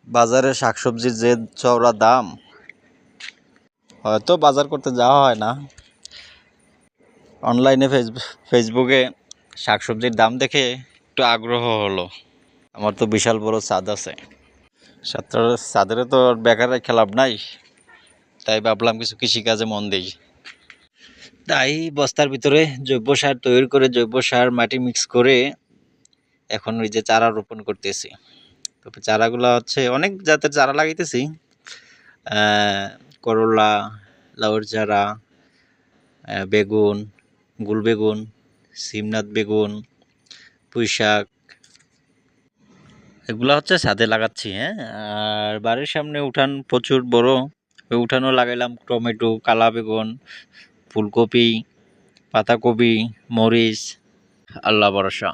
বাজারে শাকসবজির যে চওড়া দাম, হয়তো বাজার করতে যাওয়া হয় না। অনলাইনে ফেসবুকে শাকসবজির দাম দেখে একটু আগ্রহ হলো। আমার তো বিশাল বড় ছাদ আছে, ছাদেরও তো বেকার রেখে লাভ নাই, তাই ভাবলাম কিছু কৃষিকাজে মন দিই। তাই বস্তার ভিতরে জৈব সার তৈরি করে, জৈব সার মাটি মিক্স করে এখন ওই যে চারা রোপণ করতেছি। তবে চারাগুলো হচ্ছে অনেক জাতের চারা লাগাইতেছি, করলা, লাউয়ের চারা, বেগুন, গুল বেগুন, শিমনাথ বেগুন, পুঁই শাক, এগুলো হচ্ছে ছাদে লাগাচ্ছি। হ্যাঁ, আর বাড়ির সামনে উঠান প্রচুর বড়, ওই উঠানও লাগাইলাম টমেটো, কালা বেগুন, ফুলকপি, পাতাকপি, মরিচ, আল্লাহ ভরসা।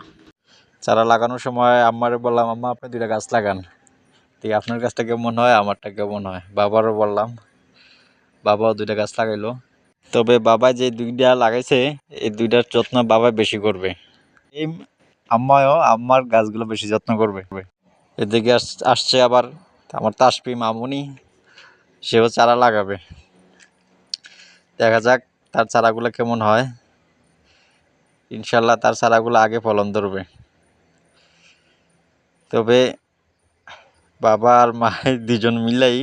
চারা লাগানোর সময় আম্মারে বললাম, আম্মা আপনি 2টা গাছ লাগান, ঠিক আপনার গাছটা কেমন হয় আমারটা কেমন হয়। বাবারও বললাম, বাবাও 2টা গাছ লাগাইলো। তবে বাবা যে 2টা লাগাইছে, এই 2টার যত্ন বাবা বেশি করবে। এই আম্মাও আম্মার গাছগুলো বেশি যত্ন করবে। এদিকে আসছে আবার আমার তাসপি মামুনি, সেও চারা লাগাবে। দেখা যাক তার চারাগুলো কেমন হয়। ইনশাল্লাহ তার চারাগুলো আগে ফলন ধরবে। তবে বাবা আর মা 2জন মিলেই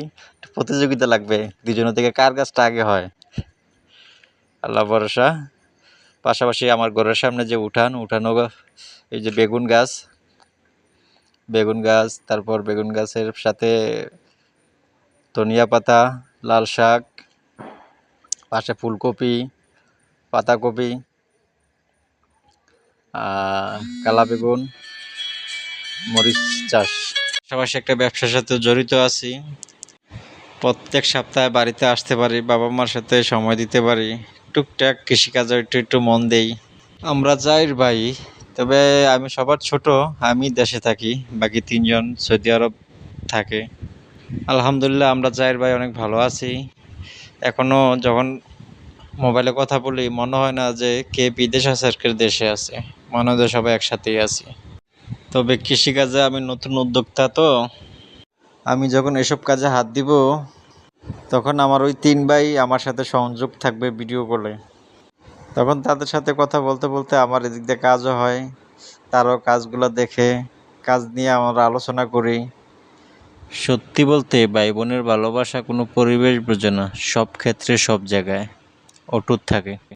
প্রতিযোগিতা লাগবে, 2জনের থেকে কার গাছটা আগে হয়, আল্লাহ ভরসা। পাশাপাশি আমার ঘরের সামনে যে উঠানো এই যে বেগুন গাছ, তারপর বেগুন গাছের সাথে ধনিয়া পাতা, লাল শাক, পাশে ফুলকপি, পাতাকপি, কালা বেগুন, মরিচ চাষ। পাশাপাশি একটা ব্যবসার সাথে জড়িত আছি। প্রত্যেক সপ্তাহে বাড়িতে আসতে পারি, বাবা মার সাথে সময় দিতে পারি, টুকটাক কৃষিকাজে একটু মন দেই। আমরা 4 ভাই, তবে আমি সবার ছোট। আমি দেশে থাকি, বাকি 3জন সৌদি আরব থাকে। আলহামদুলিল্লাহ আমরা 4 ভাই অনেক ভালো আছি। এখনও যখন মোবাইলে কথা বলি মনে হয় না যে কে বিদেশ আছে আর কে দেশে আছে, মনে হয় সবাই একসাথেই আছি। তবে কৃষিকাজে আমি নতুন উদ্যোক্তা, তো আমি যখন এসব কাজে হাত দিব তখন আমার ওই 3 ভাই আমার সাথে সংযোগ থাকবে ভিডিও কলে। তখন তাদের সাথে কথা বলতে বলতে আমার এদিক দিয়ে কাজও হয়, তারও কাজগুলো দেখে কাজ নিয়ে আমরা আলোচনা করি। সত্যি বলতে ভাই বোনের ভালোবাসা কোনো পরিবেশ বোঝে না, সব ক্ষেত্রে সব জায়গায় অটুট থাকে।